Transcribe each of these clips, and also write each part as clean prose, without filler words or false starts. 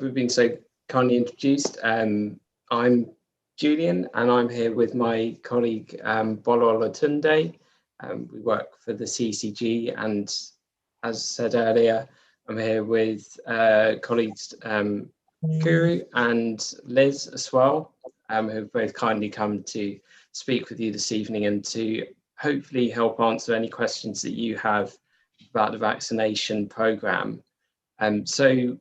We've been so kindly introduced. I'm Julian, and I'm here with my colleague Bolo Olatunde. We work for the CCG, and as said earlier, I'm here with colleagues Kuru and Liz as well, who've both kindly come to speak with you this evening and to hopefully help answer any questions that you have about the vaccination programme. So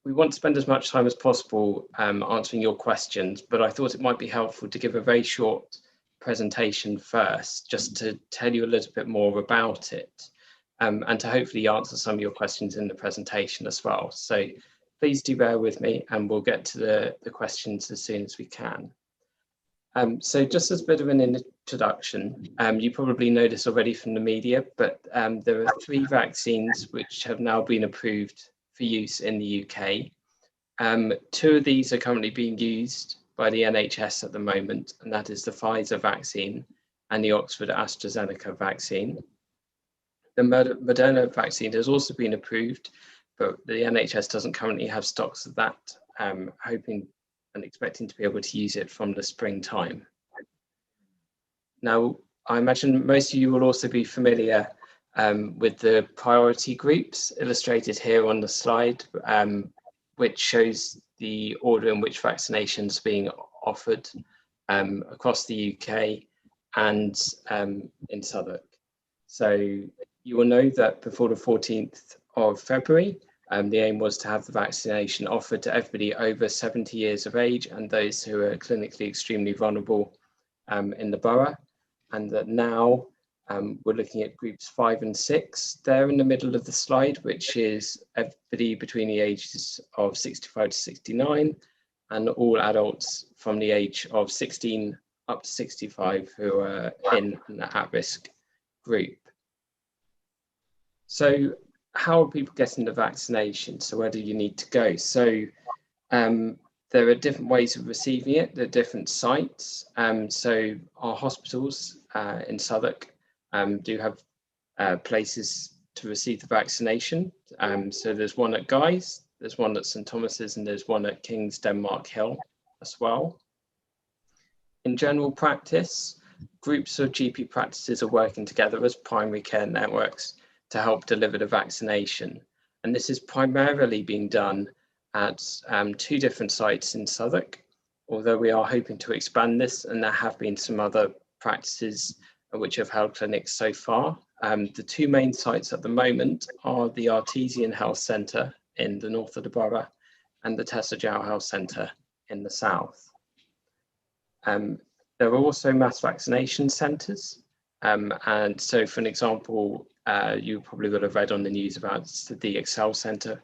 we want to spend as much time as possible answering your questions, but I thought it might be helpful to give a very short presentation first, just to tell you a little bit more about it, and to hopefully answer some of your questions in the presentation as well. So please do bear with me, and we'll get to the questions as soon as we can. So just as a bit of an introduction, you probably know this already from the media, but there are 3 vaccines which have now been approved for use in the UK. 2 of these are currently being used by the NHS at the moment, and that is the Pfizer vaccine and the Oxford AstraZeneca vaccine. The Moderna vaccine has also been approved, but the NHS doesn't currently have stocks of that, hoping and expecting to be able to use it from the springtime. Now, I imagine most of you will also be familiar with the priority groups illustrated here on the slide, which shows the order in which vaccinations are being offered across the UK and in Southwark. So you will know that before the 14th of February, the aim was to have the vaccination offered to everybody over 70 years of age and those who are clinically extremely vulnerable in the borough, and that now we're looking at groups 5 and 6 there in the middle of the slide, which is everybody between the ages of 65 to 69 and all adults from the age of 16 up to 65 who are in the at-risk group. So how are people getting the vaccination? So where do you need to go? So there are different ways of receiving it. There are different sites. So our hospitals in Southwark do have places to receive the vaccination. So there's one at Guy's, there's one at St Thomas's, and there's one at King's Denmark Hill as well. In general practice, groups of GP practices are working together as primary care networks to help deliver the vaccination. And this is primarily being done at 2 different sites in Southwark, although we are hoping to expand this, and there have been some other practices which have held clinics so far. The 2 main sites at the moment are the Artesian Health Centre in the north of the borough and the Tessa Jow Health Centre in the south. There are also mass vaccination centres, and so for an example, you probably would have read on the news about the Excel Centre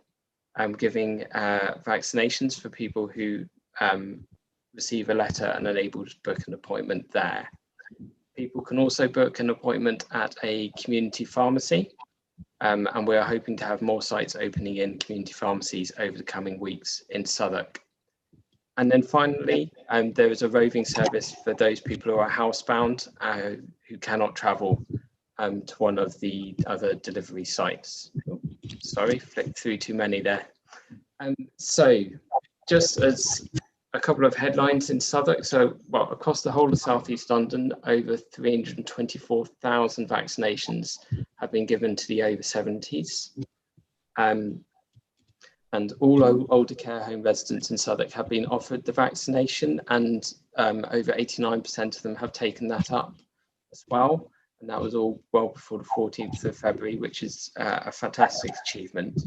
giving vaccinations for people who receive a letter and are able to book an appointment there. People can also book an appointment at a community pharmacy, and we are hoping to have more sites opening in community pharmacies over the coming weeks in Southwark. And then finally, there is a roving service for those people who are housebound, who cannot travel to one of the other delivery sites. Oh, sorry, flicked through too many there. So just as a couple of headlines in Southwark, so well, across the whole of South East London, over 324,000 vaccinations have been given to the over 70s. And all older care home residents in Southwark have been offered the vaccination, and over 89% of them have taken that up as well. And that was all well before the 14th of February, which is a fantastic achievement.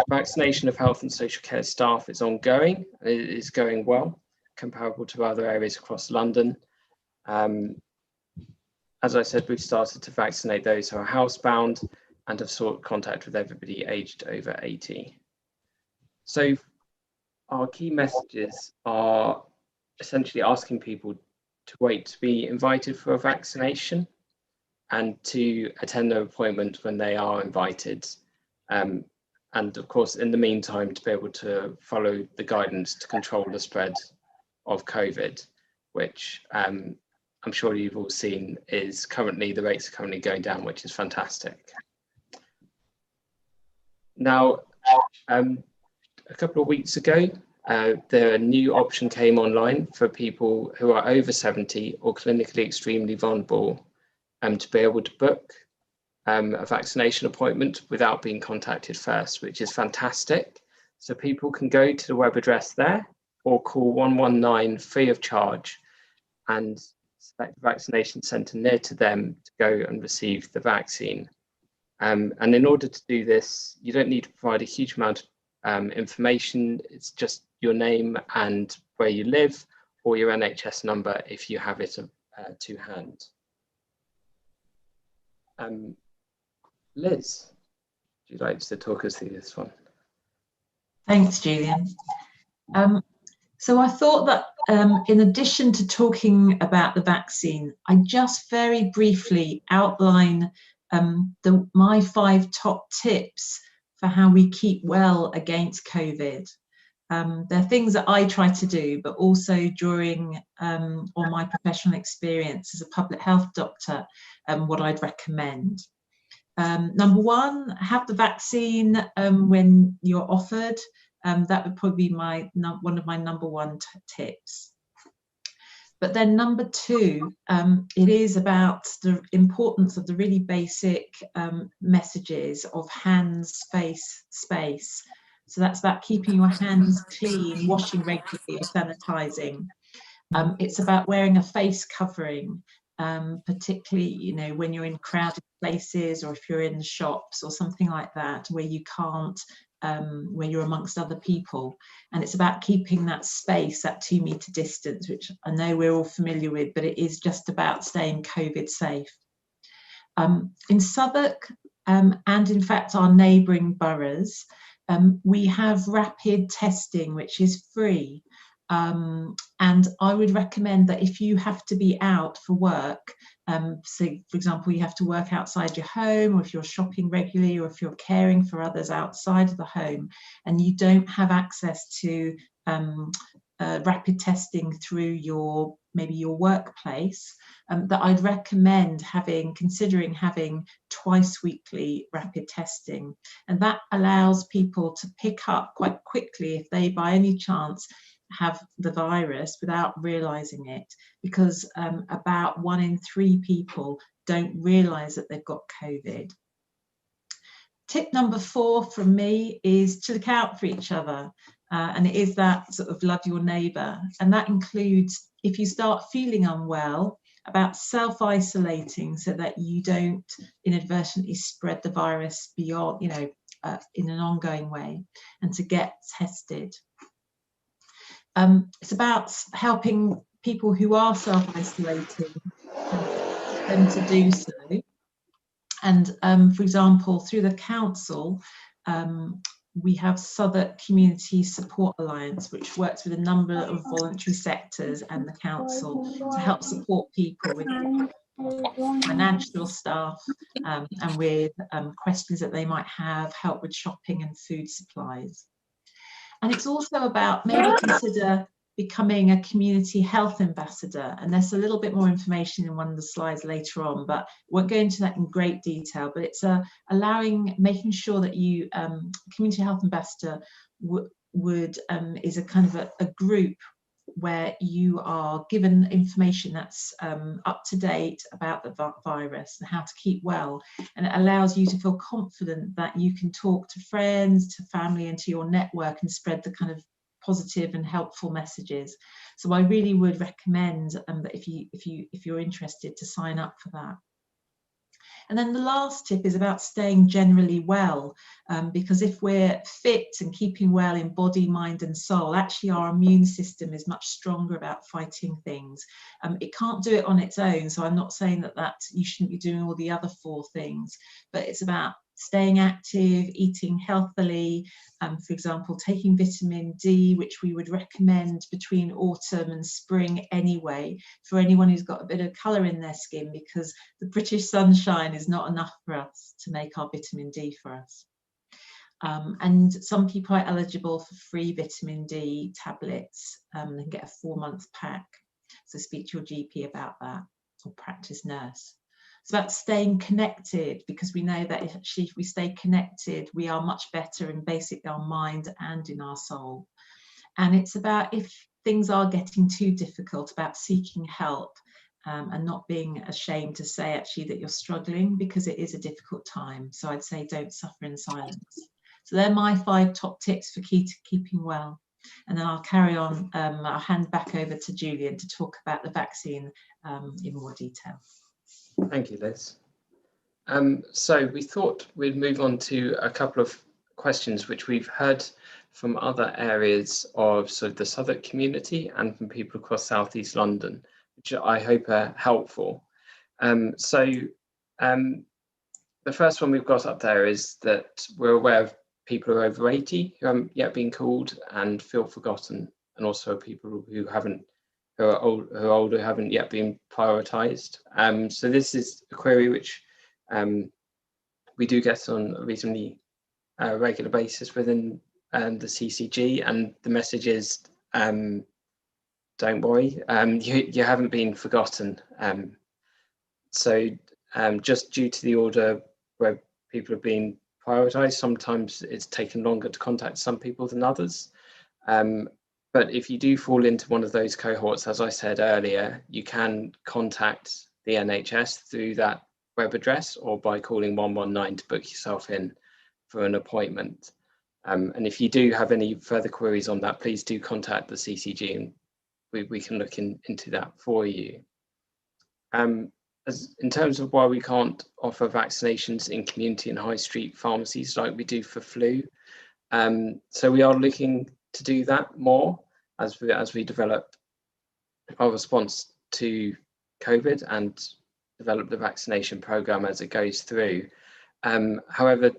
Vaccination of health and social care staff is ongoing. It is going well, comparable to other areas across London. As I said, we've started to vaccinate those who are housebound and have sought contact with everybody aged over 80. So our key messages are essentially asking people to wait to be invited for a vaccination and to attend their appointment when they are invited. And of course, in the meantime, to be able to follow the guidance to control the spread of COVID, which I'm sure you've all seen is currently, the rates are currently going down, which is fantastic. Now, a couple of weeks ago, a new option came online for people who are over 70 or clinically extremely vulnerable to be able to book a vaccination appointment without being contacted first, which is fantastic. So people can go to the web address there or call 119 free of charge and select a vaccination centre near to them to go and receive the vaccine. And in order to do this, you don't need to provide a huge amount of information. It's just your name and where you live, or your NHS number if you have it to hand. Liz, would you like to talk us through this one? Thanks, Julian. So I thought that in addition to talking about the vaccine, I just very briefly outline my 5 top tips for how we keep well against COVID. They're things that I try to do, but also during or my professional experience as a public health doctor, what I'd recommend. Number 1, have the vaccine when you're offered. That would probably be one of my number 1 tips. But then number 2, it is about the importance of the really basic messages of hands, face, space. So that's about keeping your hands clean, washing regularly, or sanitizing. It's about wearing a face covering, particularly, you know, when you're in crowded places or if you're in shops or something like that, where you can't, where you're amongst other people. And it's about keeping that space, that 2-meter distance, which I know we're all familiar with, but it is just about staying COVID safe. In Southwark, and in fact our neighbouring boroughs, we have rapid testing, which is free. And I would recommend that if you have to be out for work, so for example, you have to work outside your home, or if you're shopping regularly, or if you're caring for others outside of the home, and you don't have access to rapid testing through maybe your workplace, that I'd recommend considering having twice weekly rapid testing. And that allows people to pick up quite quickly if they by any chance have the virus without realizing it, because about 1 in 3 people don't realize that they've got COVID. Tip number 4 from me is to look out for each other, and it is that sort of love your neighbour, and that includes, if you start feeling unwell, about self-isolating so that you don't inadvertently spread the virus beyond, you know, in an ongoing way, and to get tested. It's about helping people who are self-isolating them to do so. And for example, through the council, we have Southwark Community Support Alliance, which works with a number of voluntary sectors and the council to help support people with financial staff and with questions that they might have, help with shopping and food supplies. And it's also about maybe consider becoming a community health ambassador. And there's a little bit more information in one of the slides later on, but I won't go into that in great detail. But it's making sure that you, community health ambassador is a kind of a group where you are given information that's up to date about the virus and how to keep well, and it allows you to feel confident that you can talk to friends, to family, and to your network and spread the kind of positive and helpful messages. So I really would recommend that if you're interested, to sign up for that. And then the last tip is about staying generally well, because if we're fit and keeping well in body, mind and soul, actually our immune system is much stronger about fighting things. It can't do it on its own, so I'm not saying that you shouldn't be doing all the other 4 things, but it's about staying active, eating healthily, for example, taking vitamin D, which we would recommend between autumn and spring anyway, for anyone who's got a bit of colour in their skin, because the British sunshine is not enough for us to make our vitamin D for us. And some people are eligible for free vitamin D tablets. They can get a 4-month pack. So speak to your GP about that, or practice nurse. It's about staying connected, because we know that if we stay connected, we are much better in basically our mind and in our soul. And it's about, if things are getting too difficult, about seeking help, and not being ashamed to say actually that you're struggling, because it is a difficult time. So I'd say don't suffer in silence. So they're my 5 top tips for keeping well. And then I'll carry on. I'll hand back over to Julian to talk about the vaccine in more detail. Thank you, Liz. So we thought we'd move on to a couple of questions which we've heard from other areas of sort of the Southwark community and from people across South East London, which I hope are helpful. The first one we've got up there is that we're aware of people who are over 80 who haven't yet been called and feel forgotten, and also people who are older who haven't yet been prioritised. So this is a query which we do get on a reasonably regular basis within the CCG, and the message is, don't worry, you haven't been forgotten. Just due to the order where people have been prioritised, sometimes it's taken longer to contact some people than others. But if you do fall into one of those cohorts, as I said earlier, you can contact the NHS through that web address or by calling 119 to book yourself in for an appointment. And if you do have any further queries on that, please do contact the CCG and we can look into that for you. In terms of why we can't offer vaccinations in community and high street pharmacies like we do for flu, so we are looking to do that more as we develop our response to COVID and develop the vaccination programme as it goes through. However,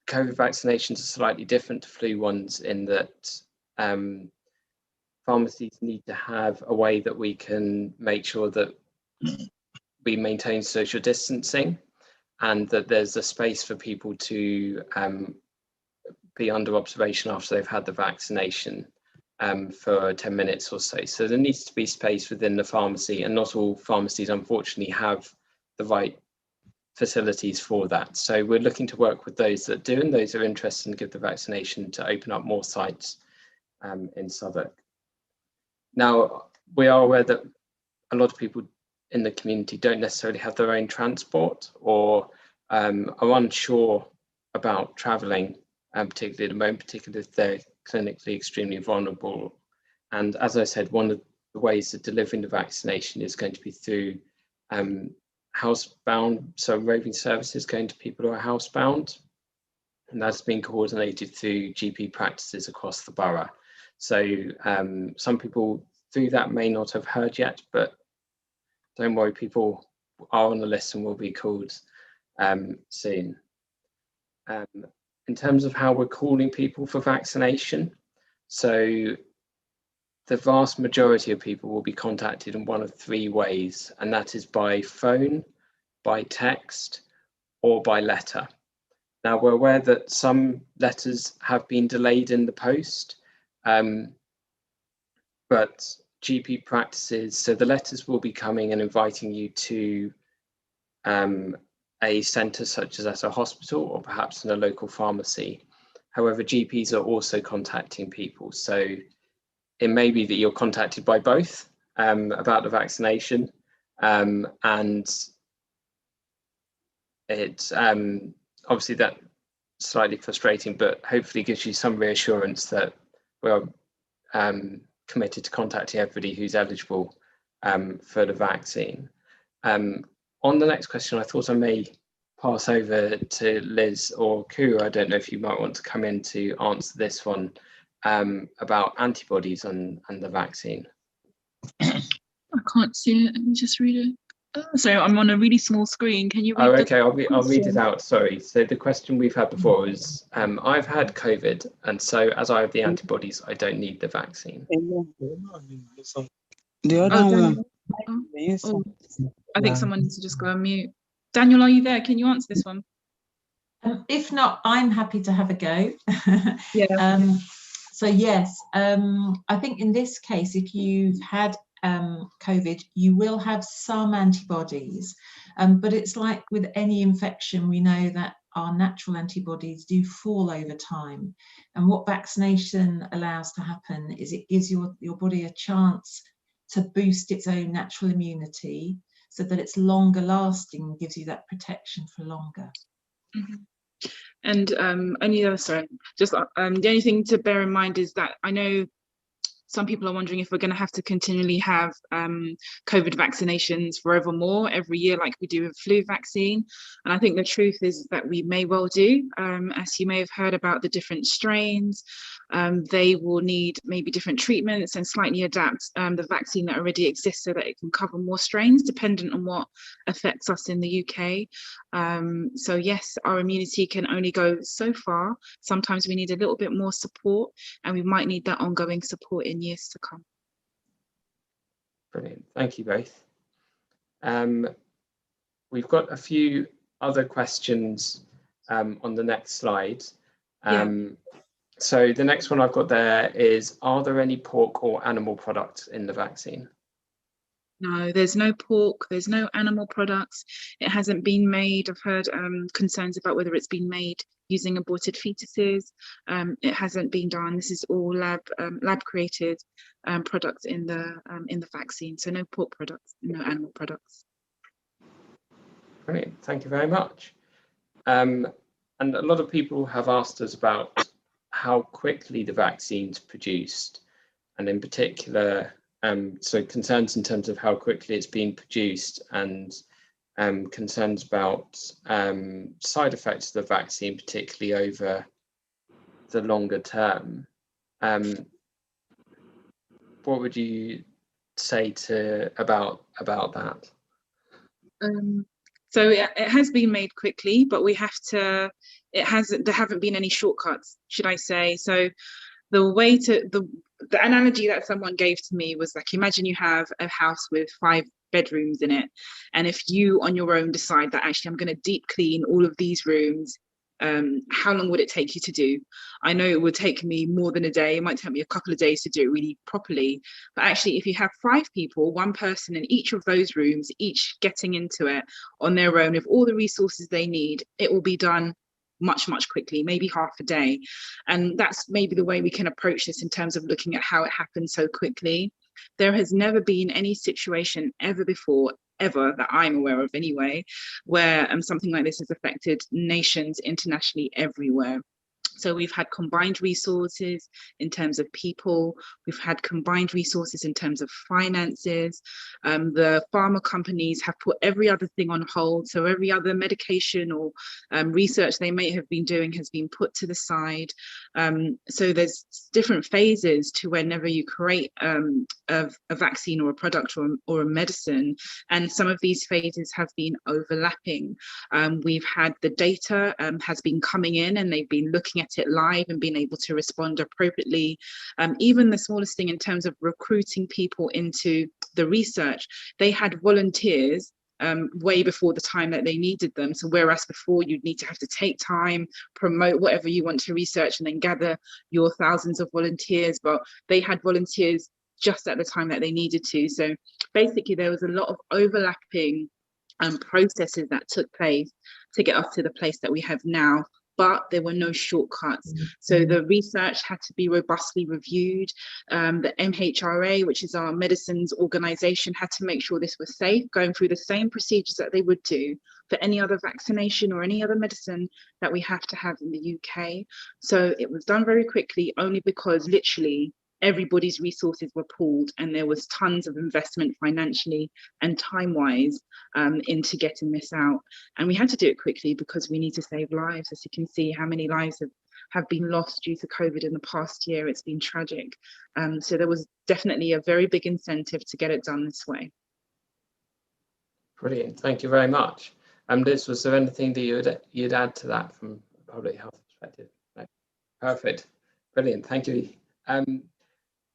COVID vaccinations are slightly different to flu ones in that pharmacies need to have a way that we can make sure that we maintain social distancing and that there's a space for people to be under observation after they've had the vaccination for 10 minutes or so. So there needs to be space within the pharmacy, and not all pharmacies unfortunately have the right facilities for that. So we're looking to work with those that do, and those who are interested in give the vaccination, to open up more sites in Southwark. Now, we are aware that a lot of people in the community don't necessarily have their own transport or are unsure about travelling, particularly at the moment, particularly if they're clinically extremely vulnerable. And as I said, one of the ways of delivering the vaccination is going to be through housebound, so roving services going to people who are housebound, and that's been coordinated through GP practices across the borough. So some people through that may not have heard yet, but don't worry, people are on the list and will be called soon. In terms of how we're calling people for vaccination, so the vast majority of people will be contacted in one of 3 ways, and that is by phone, by text, or by letter. Now, we're aware that some letters have been delayed in the post, but GP practices, so the letters will be coming and inviting you to a centre such as at a hospital or perhaps in a local pharmacy. However, GPs are also contacting people, so it may be that you're contacted by both about the vaccination, and it's obviously that slightly frustrating, but hopefully gives you some reassurance that we're committed to contacting everybody who's eligible for the vaccine. On the next question, I thought I may pass over to Liz or Kuru. I don't know if you might want to come in to answer this one about antibodies and the vaccine. I can't see it. Let me just read it. So I'm on a really small screen. Can you read okay, I'll read it out. Sorry. So the question we've had before is, I've had COVID, and so as I have the antibodies, I don't need the vaccine. The other one. I think someone needs to just go on mute. Daniel, are you there? Can you answer this one? If not, I'm happy to have a go. Yeah. So yes, I think in this case, if you've had COVID, you will have some antibodies, but it's like with any infection, we know that our natural antibodies do fall over time. And what vaccination allows to happen is it gives your body a chance to boost its own natural immunity so that it's longer lasting and gives you that protection for longer. Mm-hmm. And the only thing to bear in mind is that I know some people are wondering if we're going to have to continually have COVID vaccinations forevermore, every year, like we do with flu vaccine. And I think the truth is that we may well do. As you may have heard about the different strains, they will need maybe different treatments and slightly adapt the vaccine that already exists so that it can cover more strains, dependent on what affects us in the UK. So yes, our immunity can only go so far. Sometimes we need a little bit more support, and we might need that ongoing support in years to come. Brilliant, thank you both. We've got a few other questions on the next slide. So the next one I've got there is, are there any pork or animal products in the vaccine? No, there's no pork, there's no animal products. It hasn't been made. I've heard concerns about whether it's been made using aborted fetuses. It hasn't been done. This is all lab created products in the vaccine. So no pork products, no animal products. Brilliant, thank you very much. And a lot of people have asked us about how quickly the vaccine's produced, and in particular, so concerns in terms of how quickly it's being produced, and concerns about side effects of the vaccine, particularly over the longer term. What would you say about that? So it has been made quickly, but we have to. There haven't been any shortcuts, should I say? So the way to the analogy that someone gave to me was like, imagine you have a house with 5 bedrooms in it, and if you on your own decide that actually I'm going to deep clean all of these rooms, how long would it take you to do? I know it would take me more than a day. It might take me a couple of days to do it really properly, but actually if you have 5 people, 1 person in each of those rooms, each getting into it on their own with all the resources they need, it will be done much quickly, maybe half a day. And that's maybe the way we can approach this in terms of looking at how it happened so quickly. There has never been any situation ever before, ever, that I'm aware of anyway, where something like this has affected nations internationally everywhere. So we've had combined resources in terms of people, we've had combined resources in terms of finances. The pharma companies have put every other thing on hold. So every other medication or research they may have been doing has been put to the side. So there's different phases to whenever you create a vaccine or a product or a medicine. And some of these phases have been overlapping. We've had the data has been coming in, and they've been looking at it live and being able to respond appropriately. Even the smallest thing in terms of recruiting people into the research, they had volunteers way before the time that they needed them. So whereas before you'd need to have to take time, promote whatever you want to research, and then gather your thousands of volunteers, but they had volunteers just at the time that they needed to. So basically there was a lot of overlapping processes that took place to get us to the place that we have now, but there were no shortcuts. So the research had to be robustly reviewed. The MHRA, which is our medicines organization, had to make sure this was safe, going through the same procedures that they would do for any other vaccination or any other medicine that we have to have in the UK. So it was done very quickly, only because literally everybody's resources were pooled, and there was tons of investment financially and time-wise into getting this out. And we had to do it quickly because we need to save lives. As you can see, how many lives have been lost due to COVID in the past year. It's been tragic. So there was definitely a very big incentive to get it done this way. Brilliant, thank you very much. Liz, was there anything that you'd add to that from a public health perspective? No. Perfect, brilliant, thank you.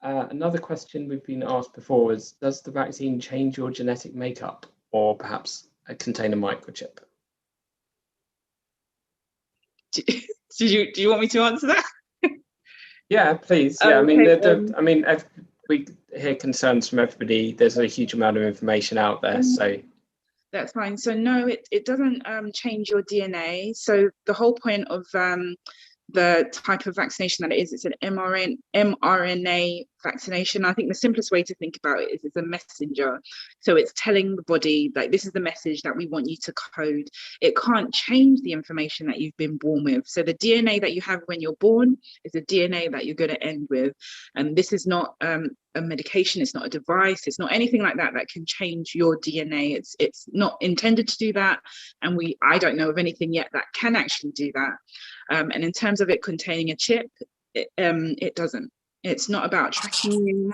Another question we've been asked before is, does the vaccine change your genetic makeup or perhaps contain a microchip? Do you want me to answer that? Yeah, please. Yeah, okay. I mean, we hear concerns from everybody. There's a huge amount of information out there, so. That's fine. So no, it doesn't change your DNA. So the whole point of the type of vaccination that it is, it's an mRNA vaccination. I think the simplest way to think about it is it's a messenger. So it's telling the body that this is the message that we want you to code. It can't change the information that you've been born with. So the DNA that you have when you're born is the DNA that you're going to end with. And this is not a medication, it's not a device, it's not anything like that that can change your DNA. It's not intended to do that. And I don't know of anything yet that can actually do that. And in terms of it containing a chip, it doesn't. It's not about tracking you.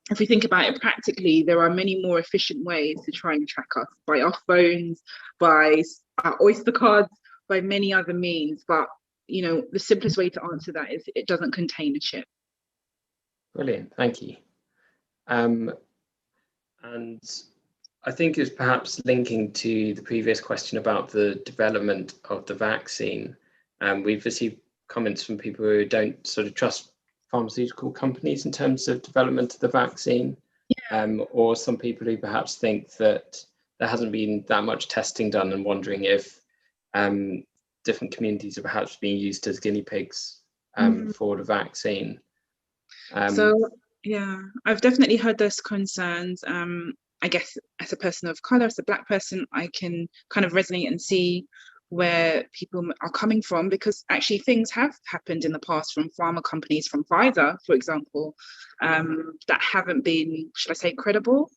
If we think about it practically, there are many more efficient ways to try and track us, by our phones, by our Oyster cards, by many other means. But, you know, the simplest way to answer that is it doesn't contain a chip. Brilliant, thank you. And I think it's perhaps linking to the previous question about the development of the vaccine. We've received comments from people who don't sort of trust pharmaceutical companies in terms of development of the vaccine, or some people who perhaps think that there hasn't been that much testing done and wondering if different communities are perhaps being used as guinea pigs for the vaccine. So yeah, I've definitely heard those concerns. I guess as a person of color, as a Black person, I can kind of resonate and see where people are coming from, because actually things have happened in the past from pharma companies, from Pfizer, for example, that haven't been, should I say, credible.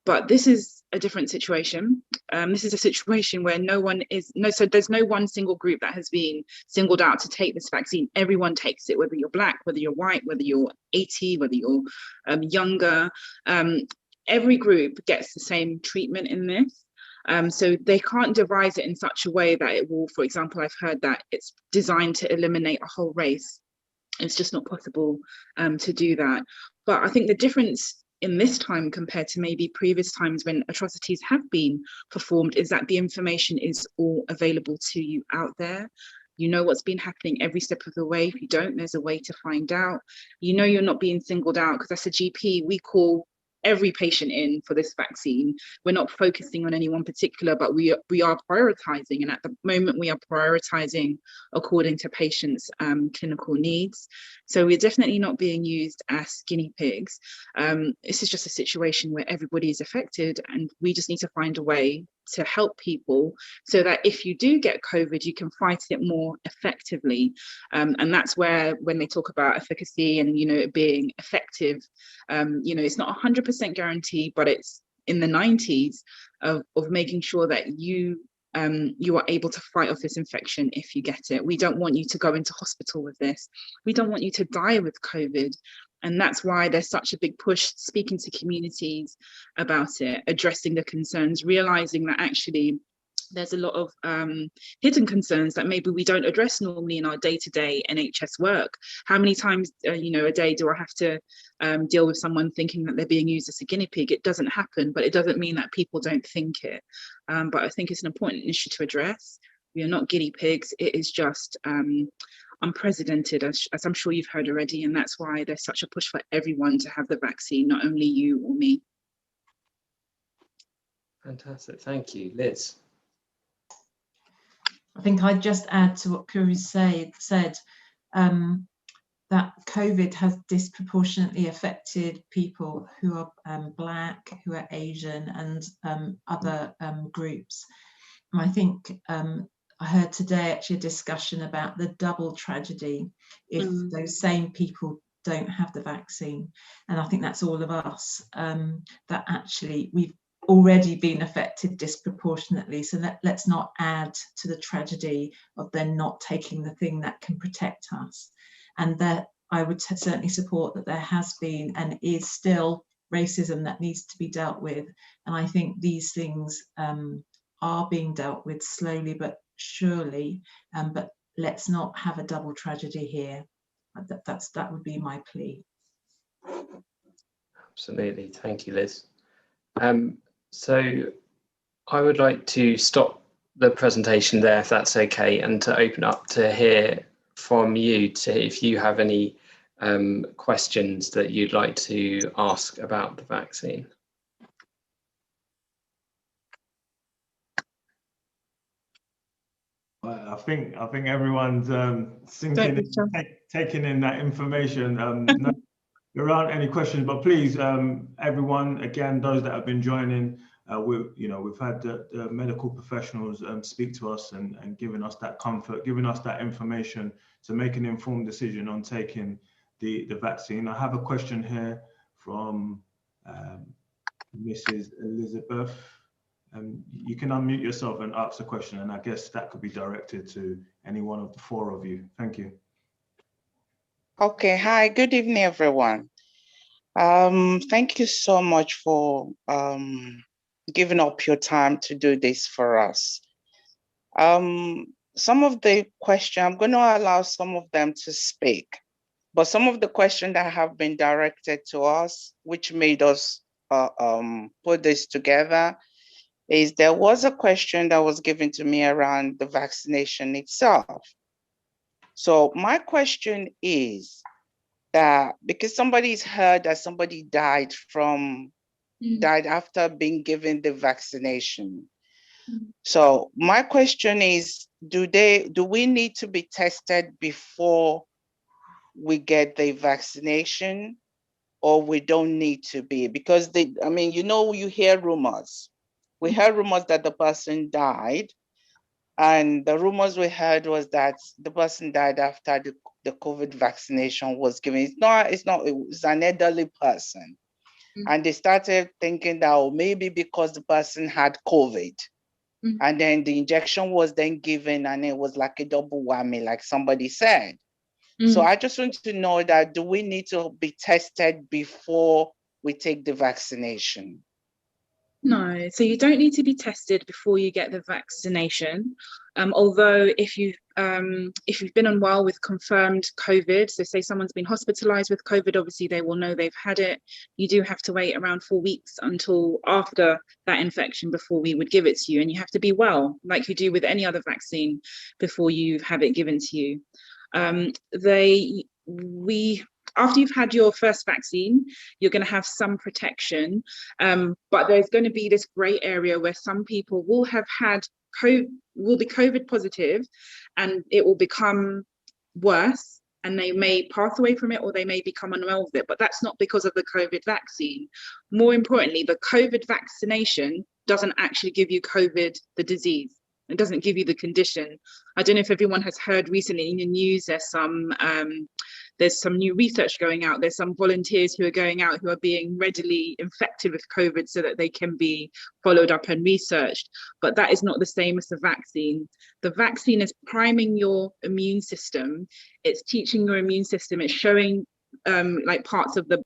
But this is a different situation. This is a situation where so there's no one single group that has been singled out to take this vaccine. Everyone takes it, whether you're Black, whether you're white, whether you're 80, whether you're younger. Every group gets the same treatment in this. So they can't devise it in such a way that it will, for example, I've heard that it's designed to eliminate a whole race. It's just not possible to do that. But I think the difference in this time compared to maybe previous times when atrocities have been performed is that the information is all available to you out there. You know what's been happening every step of the way. If you don't, there's a way to find out. You know you're not being singled out, because as a GP, we call every patient in for this vaccine. We're not focusing on any one particular, but we are prioritizing, and at the moment we are prioritizing according to patients' clinical needs. So we're definitely not being used as guinea pigs. This is just a situation where everybody is affected, and we just need to find a way to help people so that if you do get COVID, you can fight it more effectively. And that's where, when they talk about efficacy and, you know, it being effective, you know, it's not 100% guarantee, but it's in the 90s of making sure that you are able to fight off this infection if you get it. We don't want you to go into hospital with this. We don't want you to die with COVID. And that's why there's such a big push, speaking to communities about it, addressing the concerns, realizing that actually there's a lot of hidden concerns that maybe we don't address normally in our day-to-day NHS work. How many times, you know, a day do I have to deal with someone thinking that they're being used as a guinea pig? It doesn't happen, but it doesn't mean that people don't think it. But I think it's an important issue to address. We are not guinea pigs. It is just unprecedented, as I'm sure you've heard already, and that's why there's such a push for everyone to have the vaccine, not only you or me. Fantastic, thank you. Liz? I think I'd just add to what Kuri said, that COVID has disproportionately affected people who are Black, who are Asian, and other groups. And I think I heard today actually a discussion about the double tragedy if those same people don't have the vaccine. And I think that's all of us, that actually we've already been affected disproportionately. So let's not add to the tragedy of them not taking the thing that can protect us. And that I would certainly support that there has been and is still racism that needs to be dealt with. And I think these things are being dealt with slowly but surely, but let's not have a double tragedy here. That would be my plea. Absolutely, thank you, Liz. So I would like to stop the presentation there, if that's okay, and to open up to hear from you, to if you have any questions that you'd like to ask about the vaccine. I think everyone's taking in that information. No, there aren't any questions, but please, everyone, again, those that have been joining, we've had the medical professionals speak to us and giving us that comfort, giving us that information to make an informed decision on taking the vaccine. I have a question here from Mrs. Elizabeth. You can unmute yourself and ask a question, and I guess that could be directed to any one of the four of you. Thank you. Okay, hi, good evening, everyone. Thank you so much for giving up your time to do this for us. Some of the questions, I'm going to allow some of them to speak, but some of the questions that have been directed to us, which made us put this together, is there was a question that was given to me around the vaccination itself. So my question is that because somebody's heard that somebody died after being given the vaccination. So my question is, do we need to be tested before we get the vaccination, or we don't need to be? Because you hear rumors. We heard rumors that the person died, and the rumors we heard was that the person died after the COVID vaccination was given. It was an elderly person. And they started thinking that maybe because the person had COVID, and then the injection was then given, and it was like a double whammy, like somebody said. So I just want to know that, do we need to be tested before we take the vaccination? No, so you don't need to be tested before you get the vaccination. Although if you've been unwell with confirmed COVID, so say someone's been hospitalized with COVID, obviously they will know they've had it. You do have to wait around 4 weeks until after that infection before we would give it to you, and you have to be well, like you do with any other vaccine, before you have it given to you. After you've had your first vaccine, you're going to have some protection, but there's going to be this gray area where some people will have had will be COVID positive, and it will become worse, and they may pass away from it, or they may become unwell with it. But that's not because of the COVID vaccine. More importantly, the COVID vaccination doesn't actually give you COVID, the disease. It doesn't give you the condition. I don't know if everyone has heard recently in the news, there's some new research going out. There's some volunteers who are going out who are being readily infected with COVID so that they can be followed up and researched. But that is not the same as the vaccine. The vaccine is priming your immune system. It's teaching your immune system. It's showing like parts of the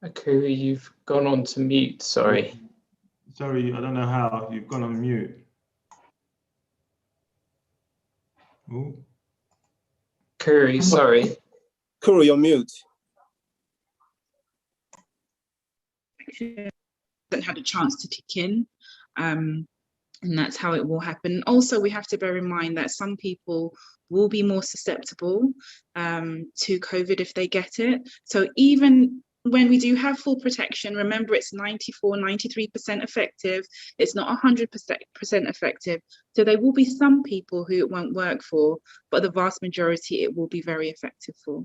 Akuri, you've gone on to mute, sorry. Sorry, I don't know how, you've gone on mute. Ooh. Akuri, sorry. Kuru, you're mute. Hasn't had a chance to kick in, and that's how it will happen. Also, we have to bear in mind that some people will be more susceptible to COVID if they get it. So even when we do have full protection, remember it's 93% effective. It's not 100% effective. So there will be some people who it won't work for, but the vast majority it will be very effective for.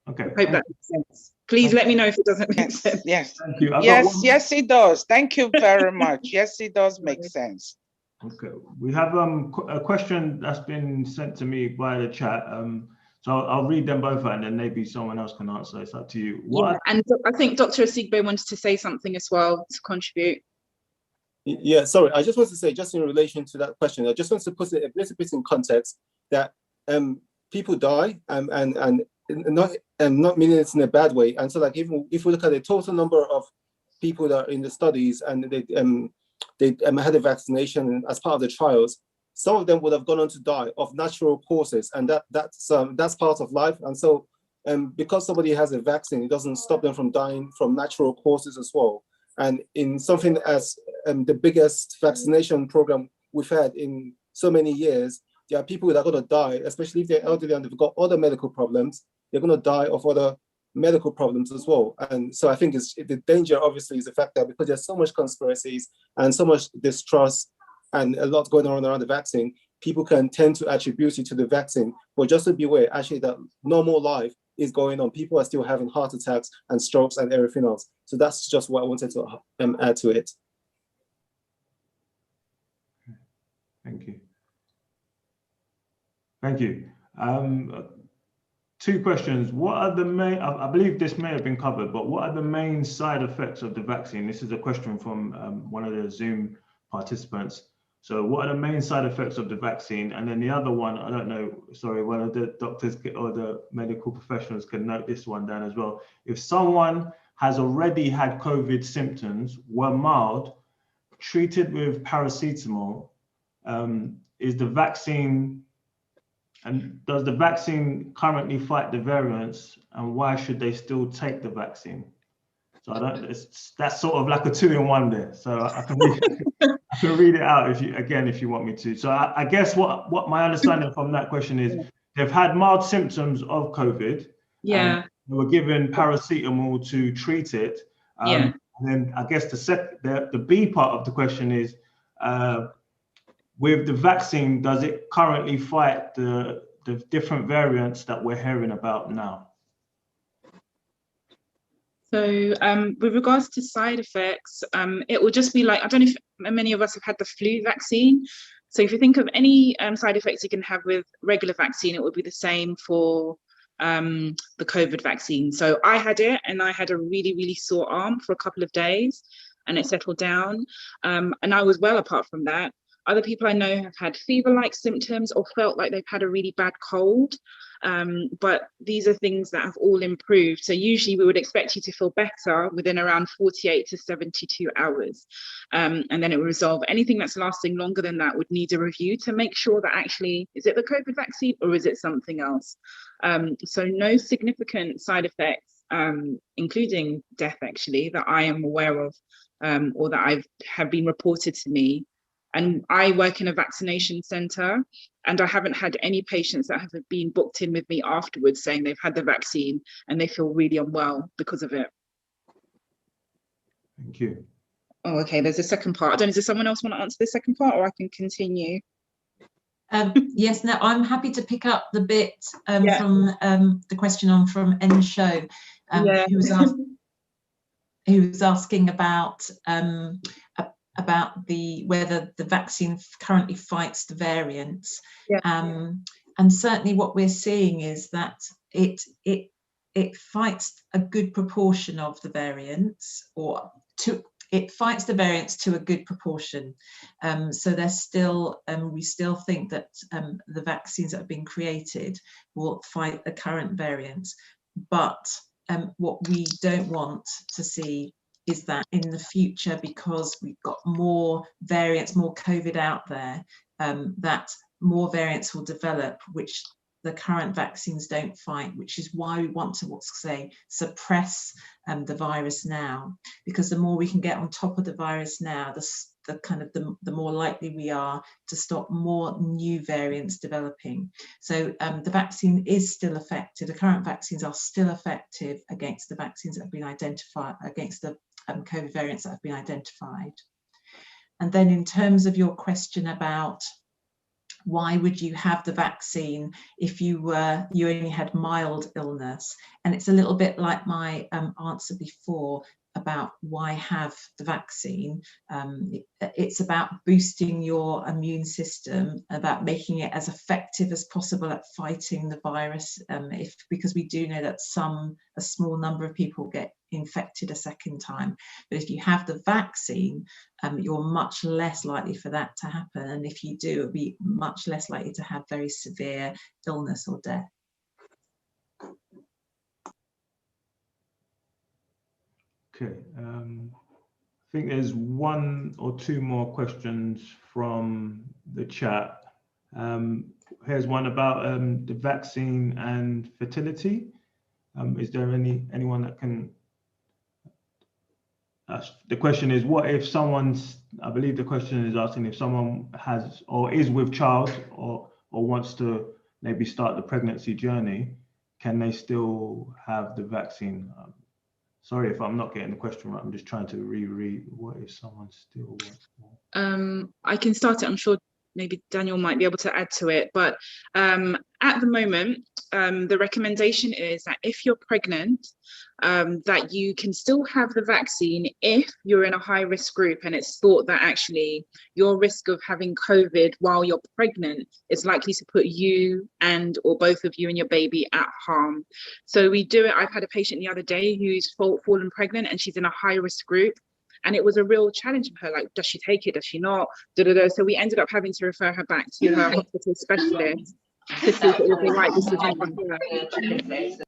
Okay. I hope that makes sense. Please let me know if it doesn't make sense. Yes. Thank you. Yes, it does. Thank you very much. Yes, it does make sense. Okay. We have a question that's been sent to me via the chat. So I'll read them both out, and then maybe someone else can answer. It's up to you. Yeah, and I think Dr. Asigbe wanted to say something as well to contribute. Yeah, sorry, I just want to say, just in relation to that question, I just want to put it a little bit in context that people die and not meaning it's in a bad way. And so, like, even if we look at the total number of people that are in the studies and they had a vaccination as part of the trials, some of them would have gone on to die of natural causes, and that's part of life. And so, because somebody has a vaccine, it doesn't stop them from dying from natural causes as well. And in something as the biggest vaccination program we've had in so many years, there are people that are going to die, especially if they're elderly and they've got other medical problems. They're going to die of other medical problems as well. And so I think the danger obviously is the fact that because there's so much conspiracies and so much distrust and a lot going on around the vaccine, people can tend to attribute it to the vaccine. But just to be aware, actually, that normal life is going on. People are still having heart attacks and strokes and everything else. So that's just what I wanted to add to it. Thank you. Thank you. Two questions. What are the main, I believe this may have been covered, but what are the main side effects of the vaccine? This is a question from one of the Zoom participants. So what are the main side effects of the vaccine? And then the other one, I don't know, sorry, one of the doctors or the medical professionals can note this one down as well. If someone has already had COVID symptoms, were mild, treated with paracetamol, is the vaccine, and does the vaccine currently fight the variants, and why should they still take the vaccine? So I don't, that's sort of like a 2-in-1 there. So I can read it out if you want me to. So I guess what my understanding from that question is, they've had mild symptoms of COVID. Yeah. They were given paracetamol to treat it. Yeah. And then I guess the B part of the question is, with the vaccine, does it currently fight the different variants that we're hearing about now? So with regards to side effects, it will just be like, I don't know if many of us have had the flu vaccine. So if you think of any side effects you can have with regular vaccine, it would be the same for the COVID vaccine. So I had it, and I had a really, really sore arm for a couple of days, and it settled down. And I was well apart from that. Other people I know have had fever-like symptoms or felt like they've had a really bad cold. But these are things that have all improved. So usually we would expect you to feel better within around 48 to 72 hours. And then it will resolve. Anything that's lasting longer than that would need a review to make sure that actually, is it the COVID vaccine or is it something else? So no significant side effects, including death actually, that I am aware of, or that have been reported to me. And I work in a vaccination centre, and I haven't had any patients that have been booked in with me afterwards saying they've had the vaccine and they feel really unwell because of it. Thank you. Oh, okay, there's a second part. I don't know, does someone else want to answer the second part, or I can continue? Yes, no, I'm happy to pick up the bit from the question from Ensho, who was asking about whether the vaccine currently fights the variants. And certainly what we're seeing is that it fights a good proportion of the variants, it fights the variants to a good proportion. So there's still, we still think that the vaccines that have been created will fight the current variants. But what we don't want to see is that in the future, because we've got more variants, more COVID out there, that more variants will develop, which the current vaccines don't fight, which is why we want to, suppress the virus now, because the more we can get on top of the virus now, the more likely we are to stop more new variants developing. So the vaccine is still effective. The current vaccines are still effective against the vaccines that have been identified, against the COVID variants that have been identified. And then in terms of your question about why would you have the vaccine if you only had mild illness? And it's a little bit like my answer before about why have the vaccine. It's about boosting your immune system, about making it as effective as possible at fighting the virus, because we do know that a small number of people get infected a second time. But if you have the vaccine, you're much less likely for that to happen. And if you do, it'll be much less likely to have very severe illness or death. Okay, I think there's one or two more questions from the chat. Here's one about the vaccine and fertility. Is there anyone that can the question is, what if someone's, I believe the question is asking if someone has or is with child or wants to maybe start the pregnancy journey, can they still have the vaccine? Sorry if I'm not getting the question right. I'm just trying to reread. What if someone still wants more? I can start it. I'm sure maybe Daniel might be able to add to it. But at the moment, the recommendation is that if you're pregnant, that you can still have the vaccine if you're in a high risk group, and it's thought that actually your risk of having COVID while you're pregnant is likely to put you and or both of you and your baby at harm. So we do it. I've had a patient the other day who's fallen pregnant and she's in a high risk group. And it was a real challenge for her, like, does she take it, does she not? So we ended up having to refer her back to her hospital specialist to see if it was the right decision for her.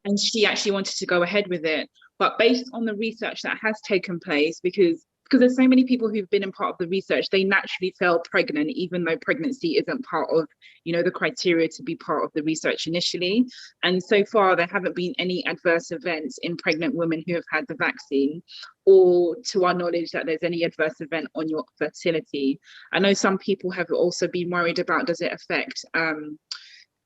And she actually wanted to go ahead with it. But based on the research that has taken place, because there's so many people who've been in part of the research, they naturally fell pregnant, even though pregnancy isn't part of, the criteria to be part of the research initially. And so far, there haven't been any adverse events in pregnant women who have had the vaccine, or to our knowledge that there's any adverse event on your fertility. I know some people have also been worried about, does it affect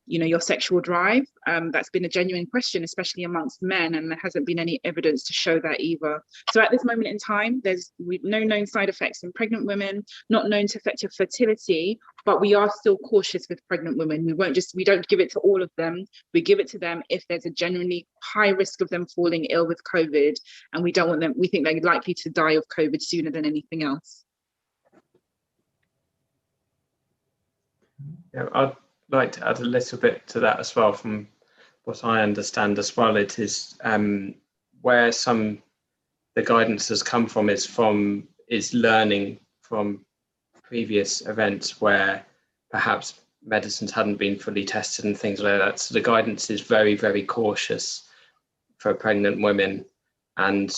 your sexual drive? That's been a genuine question, especially amongst men, and there hasn't been any evidence to show that either. So at this moment in time, there's no known side effects in pregnant women, not known to affect your fertility, but we are still cautious with pregnant women. We don't give it to all of them. We give it to them if there's a genuinely high risk of them falling ill with COVID, and we think they're likely to die of COVID sooner than anything else. Yeah, I'd like to add a little bit to that as well. From what I understand as well, it is where the guidance has come from is learning from previous events where perhaps medicines hadn't been fully tested and things like that. So the guidance is very, very cautious for pregnant women, and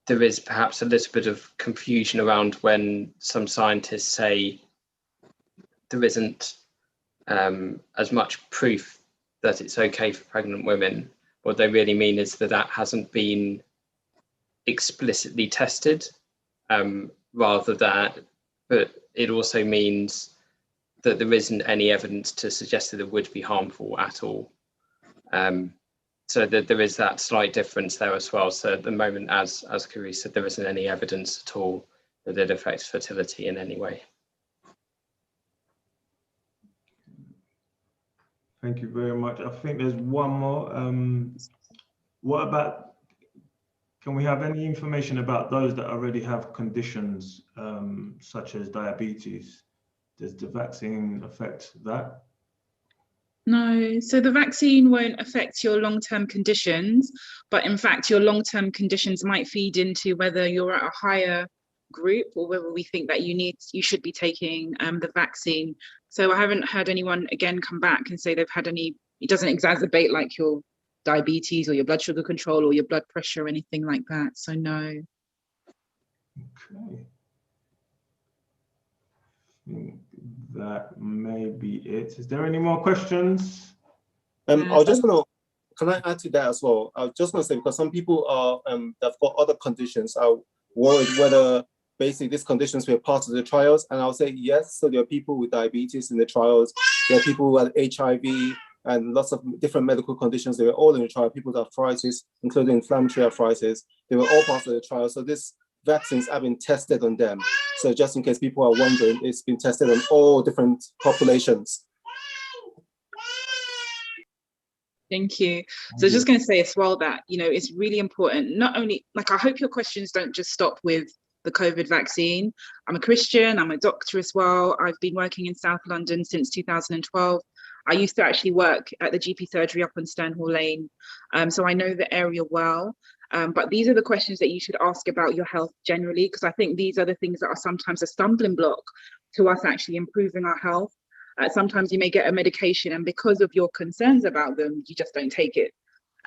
there is perhaps a little bit of confusion around when some scientists say there isn't as much proof that it's okay for pregnant women. What they really mean is that hasn't been explicitly tested, but it also means that there isn't any evidence to suggest that it would be harmful at all. So that there is that slight difference there as well. So at the moment, as Kari said, there isn't any evidence at all that it affects fertility in any way. Thank you very much. I think there's one more. What about, can we have any information about those that already have conditions such as diabetes? Does the vaccine affect that? No, so the vaccine won't affect your long-term conditions, but in fact, your long-term conditions might feed into whether you're at a higher group or whether we think that you should be taking the vaccine. So I haven't heard anyone again come back and say they've had it doesn't exacerbate like your diabetes or your blood sugar control or your blood pressure or anything like that. So no. Okay. I think that may be it. Is there any more questions? I was just gonna, can I add to that as well? I was just gonna say, because some people are that've got other conditions are worried whether basically these conditions were part of the trials, and I'll say yes. So there are people with diabetes in the trials, there are people who had HIV and lots of different medical conditions. They were all in the trial. People with arthritis, including inflammatory arthritis, they were all part of the trial. So these vaccines have been tested on them. So just in case people are wondering, it's been tested on all different populations. Thank you. So I was just going to say as well that, it's really important, not only, I hope your questions don't just stop with the COVID vaccine. I'm a Christian, I'm a doctor as well. I've been working in South London since 2012. I used to actually work at the GP surgery up on Sternhall Lane. So I know the area well. But these are the questions that you should ask about your health generally, because I think these are the things that are sometimes a stumbling block to us actually improving our health. Sometimes you may get a medication and because of your concerns about them, you just don't take it,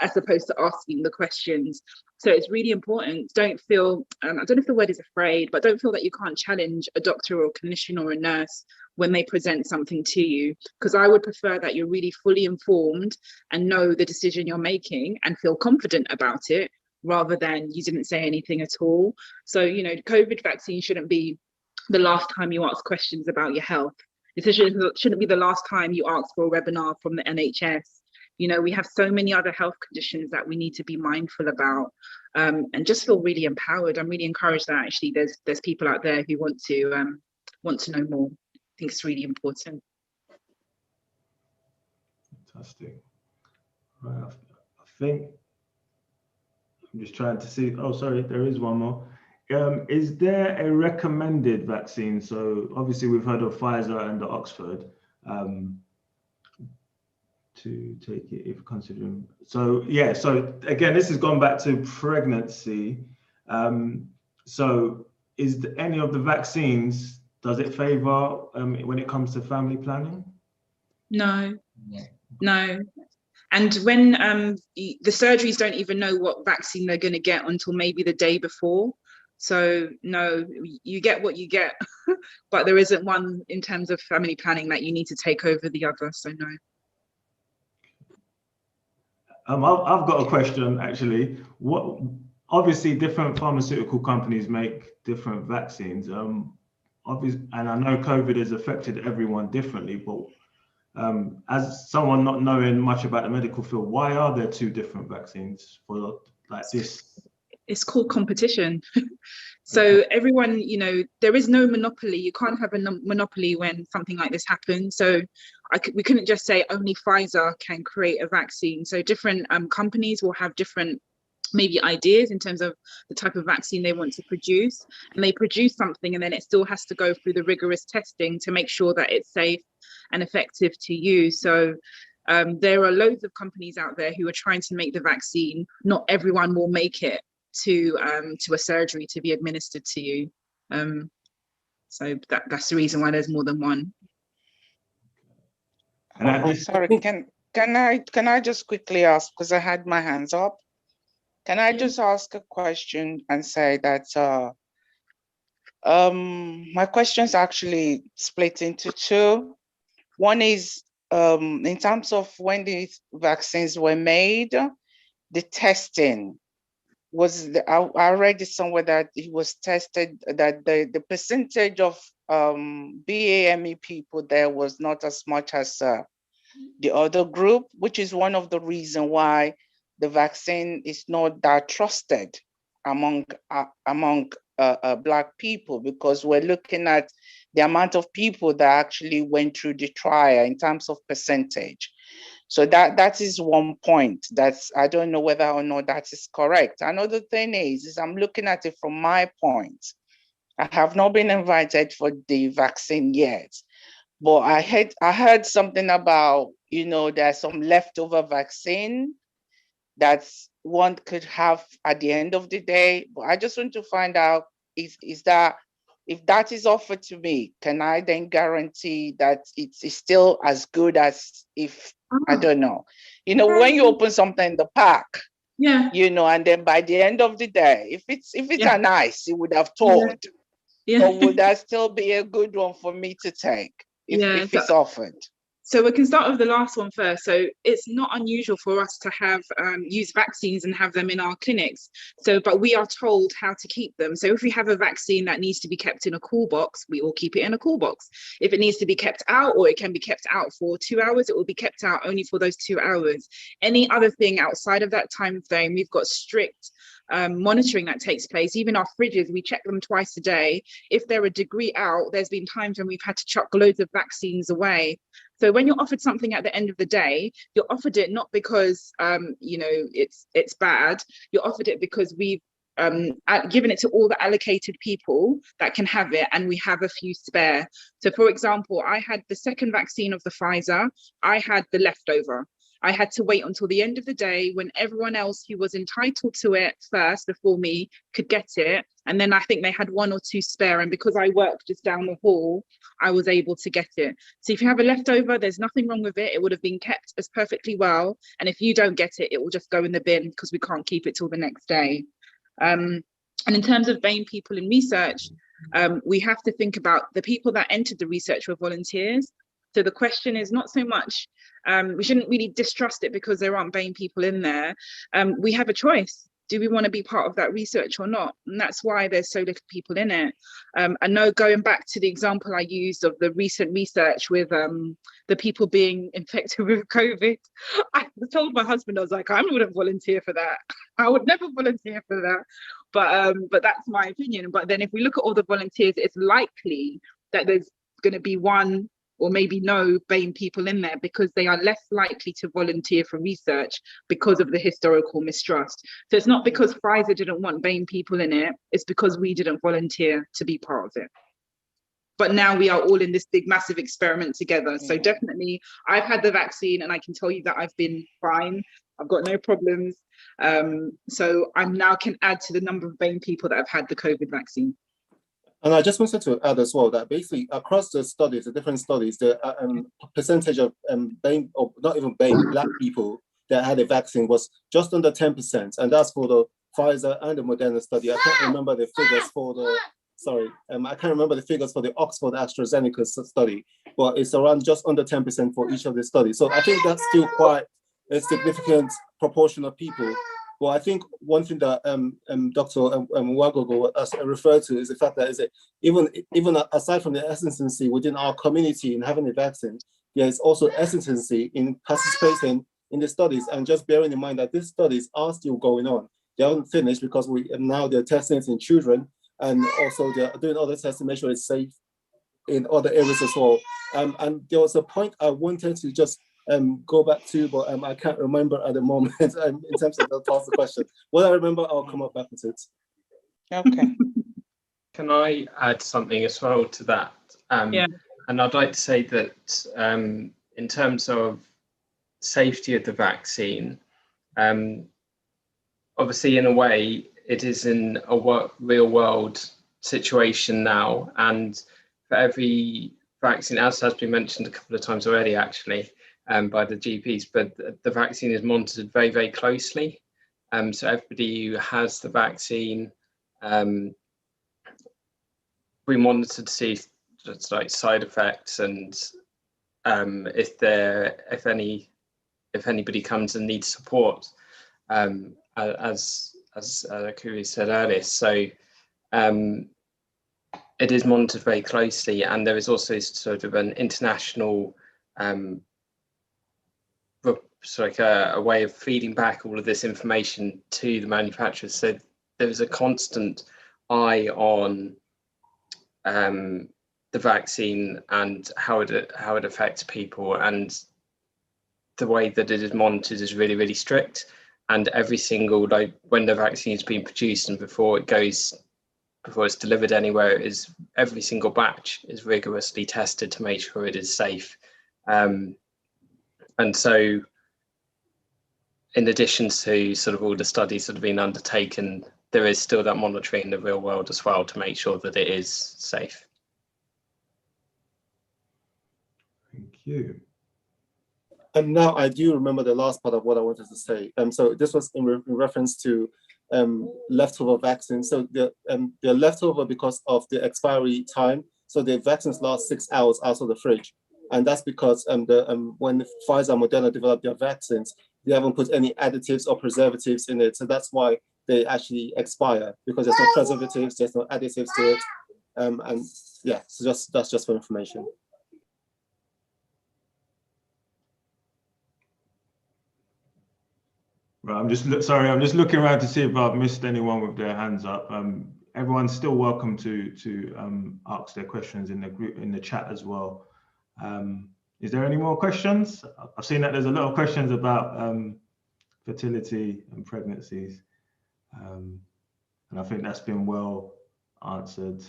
as opposed to asking the questions. So it's really important. Don't feel, I don't know if the word is afraid, but don't feel that you can't challenge a doctor or a clinician or a nurse when they present something to you, because I would prefer that you're really fully informed and know the decision you're making and feel confident about it, rather than you didn't say anything at all. So, you know, COVID vaccine shouldn't be the last time you ask questions about your health. It shouldn't be the last time you ask for a webinar from the NHS. You know, we have so many other health conditions that we need to be mindful about, and just feel really empowered. I'm really encouraged that actually there's people out there who want to know more. I think it's really important. Fantastic. Right, I think I'm just trying to see. Oh, sorry, there is one more. Is there a recommended vaccine? So obviously we've heard of Pfizer and the Oxford. To take it if considering. So yeah, so again, this has gone back to pregnancy. So is any of the vaccines, does it favor when it comes to family planning? No. And when the surgeries don't even know what vaccine they're going to get until maybe the day before. So no, you get what you get, but there isn't one in terms of family planning that you need to take over the other. So no. I've got a question actually. What obviously different pharmaceutical companies make different vaccines. Obviously, and I know COVID has affected everyone differently, but as someone not knowing much about the medical field, why are there two different vaccines for like this? It's called competition. So everyone, you know, there is no monopoly. You can't have a monopoly when something like this happens. So we couldn't just say only Pfizer can create a vaccine. So different companies will have different maybe ideas in terms of the type of vaccine they want to produce, and they produce something and then it still has to go through the rigorous testing to make sure that it's safe and effective to use. So there are loads of companies out there who are trying to make the vaccine. Not everyone will make it to a surgery to be administered to you. So that's the reason why there's more than one. Sorry, can I just quickly ask, because I had my hands up, can I just ask a question and say that my question's actually split into two. One is in terms of when these vaccines were made, the testing was, I read it somewhere that it was tested that the percentage of BAME people there was not as much as the other group, which is one of the reasons why the vaccine is not that trusted among Black people, because we're looking at the amount of people that actually went through the trial in terms of percentage. So that is one point. I don't know whether or not that is correct. Another thing is I'm looking at it from my point. I have not been invited for the vaccine yet, but I heard something about, you know, there's some leftover vaccine that one could have at the end of the day. But I just want to find out, is that, if that is offered to me, can I then guarantee that it's still as good as if, I don't know, you know, when you open something in the pack, yeah, you know, and then by the end of the day, if it's an ice, you would have told, yeah. or would that still be a good one for me to take if it's offered? So we can start with the last one first. So it's not unusual for us to have use vaccines and have them in our clinics. So, but we are told how to keep them. So if we have a vaccine that needs to be kept in a cool box, we will keep it in a cool box. If it needs to be kept out, or it can be kept out for 2 hours, it will be kept out only for those 2 hours. Any other thing outside of that time frame, we've got strict monitoring that takes place. Even our fridges, we check them twice a day. If they're a degree out, there's been times when we've had to chuck loads of vaccines away. So when you're offered something at the end of the day, you're offered it not because you know, it's bad. You're offered it because we've given it to all the allocated people that can have it, and we have a few spare. So for example, I had the second vaccine of the Pfizer. I had the leftover. I had to wait until the end of the day when everyone else who was entitled to it first before me could get it. And then I think they had 1 or 2 spare. And because I worked just down the hall, I was able to get it. So if you have a leftover, there's nothing wrong with it. It would have been kept as perfectly well. And if you don't get it, it will just go in the bin because we can't keep it till the next day. And in terms of BAME people in research, we have to think about the people that entered the research were volunteers. So the question is not so much, we shouldn't really distrust it because there aren't BAME people in there. We have a choice. do we want to be part of that research or not? And that's why there's so little people in it. I know, going back to the example I used of the recent research with the people being infected with COVID, I told my husband, I was like, I wouldn't volunteer for that. I would never volunteer for that. But that's my opinion. But then if we look at all the volunteers, it's likely that there's going to be one or maybe no BAME people in there, because they are less likely to volunteer for research because of the historical mistrust. So it's not because Pfizer didn't want BAME people in it, it's because we didn't volunteer to be part of it. But now we are all in this big, massive experiment together. So definitely, I've had the vaccine and I can tell you that I've been fine. I've got no problems. So I now can add to the number of BAME people that have had the COVID vaccine. And I just wanted to add as well that basically across the studies, the different studies, the percentage of BAME, or not even BAME, Black people that had a vaccine was just under 10%. And that's for the Pfizer and the Moderna study. I can't remember the figures for the, I can't remember the figures for the Oxford AstraZeneca study, but it's around just under 10% for each of the studies. So I think that's still quite a significant proportion of people. Well, I think one thing that Dr. Wagogo referred to is the fact that even aside from the hesitancy within our community in having a vaccine, there is also hesitancy in participating in the studies, and just bearing in mind that these studies are still going on. They haven't finished because they're testing it in children, and also they're doing other tests to make sure it's safe in other areas as well. And there was a point I wanted to just go back to, but I can't remember at the moment in terms of the question. When I remember, I'll come up back with it. Okay. Can I add something as well to that? Yeah. And I'd like to say that in terms of safety of the vaccine, obviously in a way it is in a real world situation now, and for every vaccine, as has been mentioned a couple of times already actually, by the GPs, but the vaccine is monitored very, very closely. So everybody who has the vaccine, we monitor to see just like side effects, and if anybody comes and needs support, as Kuri said earlier. So it is monitored very closely, and there is also sort of an international a way of feeding back all of this information to the manufacturers. So there is a constant eye on the vaccine and how it affects people, and the way that it is monitored is really, really strict. And every single, like when the vaccine is being produced and before it's delivered anywhere, every single batch is rigorously tested to make sure it is safe. And so, in addition to sort of all the studies that have been undertaken, there is still that monitoring in the real world as well to make sure that it is safe. Thank you. And now I do remember the last part of what I wanted to say. So this was in reference to leftover vaccines. So they're leftover because of the expiry time. So the vaccines last 6 hours out of the fridge. And that's because when Pfizer and Moderna developed their vaccines, they haven't put any additives or preservatives in it. So that's why they actually expire, because there's no preservatives, there's no additives to it. And yeah, so that's just for information. Right, I'm just looking around to see if I've missed anyone with their hands up. Everyone's still welcome to ask their questions in the group, in the chat as well. Is there any more questions? I've seen that there's a lot of questions about fertility and pregnancies, and I think that's been well answered.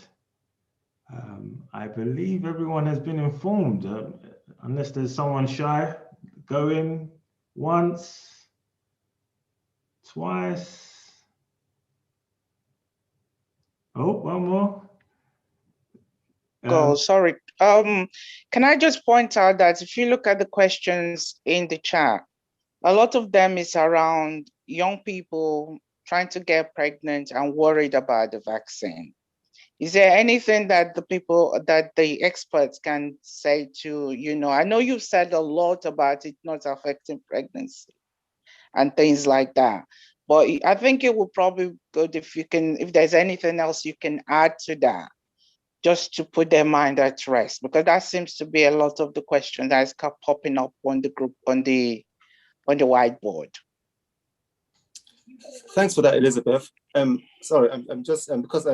I believe everyone has been informed, unless there's someone shy. Go in once, twice. Oh, one more. Sorry. Can I just point out that if you look at the questions in the chat, a lot of them is around young people trying to get pregnant and worried about the vaccine. Is there anything that the experts can say to, I know you've said a lot about it not affecting pregnancy and things like that, But I think it would probably be good if there's anything else you can add to that, just to put their mind at rest, because that seems to be a lot of the question that is kept popping up on the group, on the whiteboard. Thanks for that, Elizabeth. Sorry, I'm just because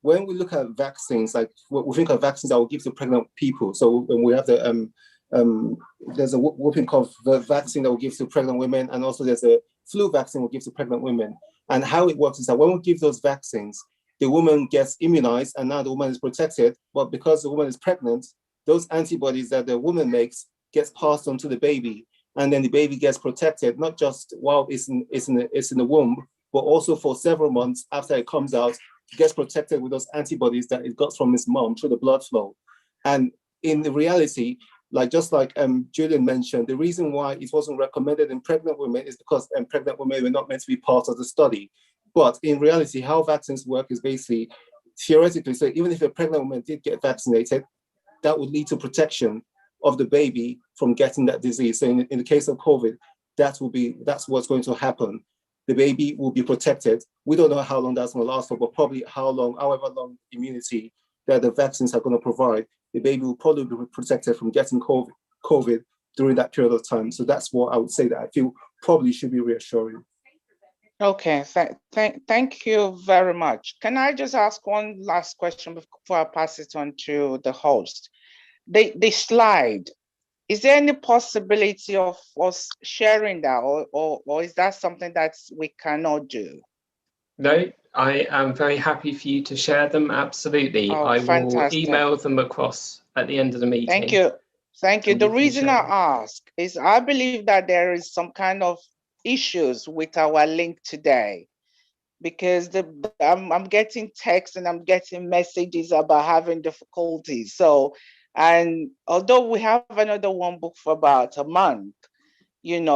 when we look at vaccines, like we think of vaccines that will give to pregnant people. So when we have the there's a whooping cough vaccine that will give to pregnant women, and also there's a flu vaccine will give to pregnant women. And how it works is that when we give those vaccines, the woman gets immunized, and now the woman is protected. But because the woman is pregnant, those antibodies that the woman makes gets passed on to the baby, and then the baby gets protected, not just while it's in the womb, but also for several months after it comes out, it gets protected with those antibodies that it got from its mom through the blood flow. And in the reality, just like Julian mentioned, the reason why it wasn't recommended in pregnant women is because pregnant women were not meant to be part of the study. But in reality, how vaccines work is basically theoretically, so even if a pregnant woman did get vaccinated, that would lead to protection of the baby from getting that disease. So in the case of COVID, that's what's going to happen. The baby will be protected. We don't know how long that's going to last for, but probably however long immunity that the vaccines are going to provide, the baby will probably be protected from getting COVID during that period of time. So that's what I would say that I feel probably should be reassuring. Okay, thank you very much. Can I just ask one last question before I pass it on to the host? The slide, is there any possibility of us sharing that, or is that something that we cannot do? No, I am very happy for you to share them. Absolutely. Oh, I fantastic. will email them across at the end of the meeting. Thank you. Thank you. And The you can reason share I them. ask is I believe that there is some kind of issues with our link today, because I'm getting texts and I'm getting messages about having difficulties. So, and although we have another one booked for about a month, and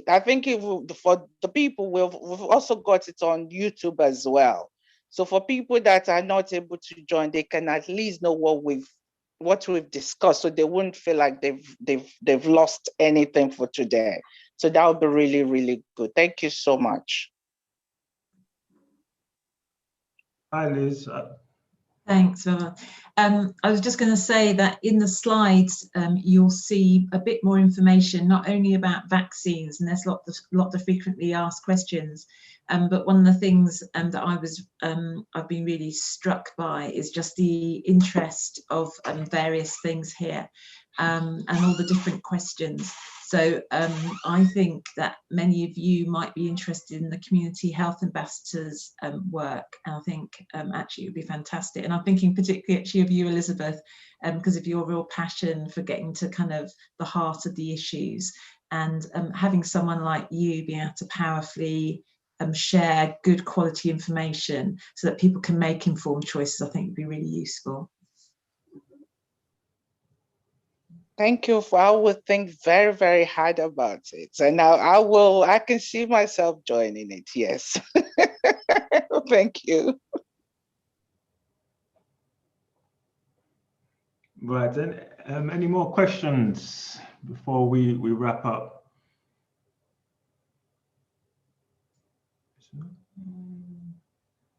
I think for the people, we've also got it on YouTube as well. So for people that are not able to join, they can at least know what we've discussed, so they wouldn't feel like they've lost anything for today. So that would be really, really good. Thank you so much. Hi, Liz. Thanks, Vava. I was just going to say that in the slides, you'll see a bit more information, not only about vaccines, and there's lot of frequently asked questions, but one of the things that I've been really struck by is just the interest of various things here, and all the different questions. So I think that many of you might be interested in the community health ambassadors work, and I think actually it would be fantastic. And I'm thinking particularly actually of you, Elizabeth, because of your real passion for getting to kind of the heart of the issues, and having someone like you be able to powerfully share good quality information so that people can make informed choices, I think would be really useful. Thank you. I will think very, very hard about it. And now I can see myself joining it. Yes. Thank you. Right, then, any more questions before we wrap up?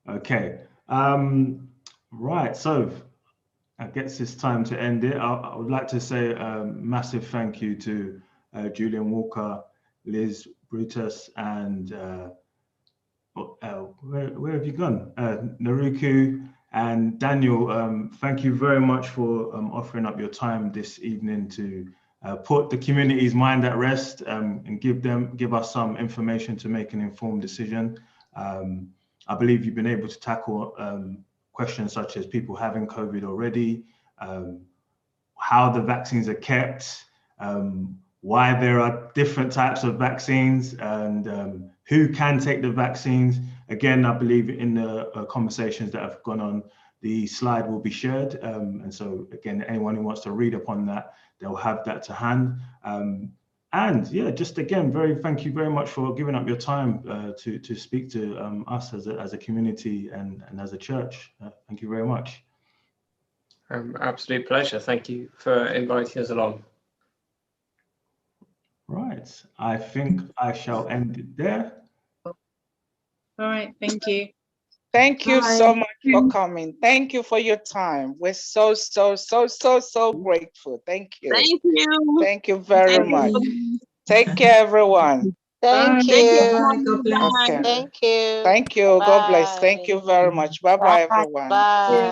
Okay, right, so I guess it's time to end it. I would like to say a massive thank you to Julian Walker, Liz Brutus, and where have you gone? Naruku and Daniel. Thank you very much for offering up your time this evening to put the community's mind at rest and give us some information to make an informed decision. I believe you've been able to tackle questions such as people having COVID already, how the vaccines are kept, why there are different types of vaccines, and who can take the vaccines. Again, I believe in the conversations that have gone on, the slide will be shared. And so again, anyone who wants to read upon that, they'll have that to hand. And yeah, just again, thank you very much for giving up your time to speak to us as a community and as a church. Thank you very much. Absolute pleasure. Thank you for inviting us along. Right, I think I shall end it there. All right, thank you. Thank you Bye. so much for coming. Thank you for your time. We're so grateful. Thank you. Thank you. Thank you very Thank much. you. Take care, everyone. Thank Bye. you. Bye. God bless. Okay. Thank you. Thank you. God bless. Thank Bye. you very much. Bye-bye, Bye. everyone. Bye. Bye.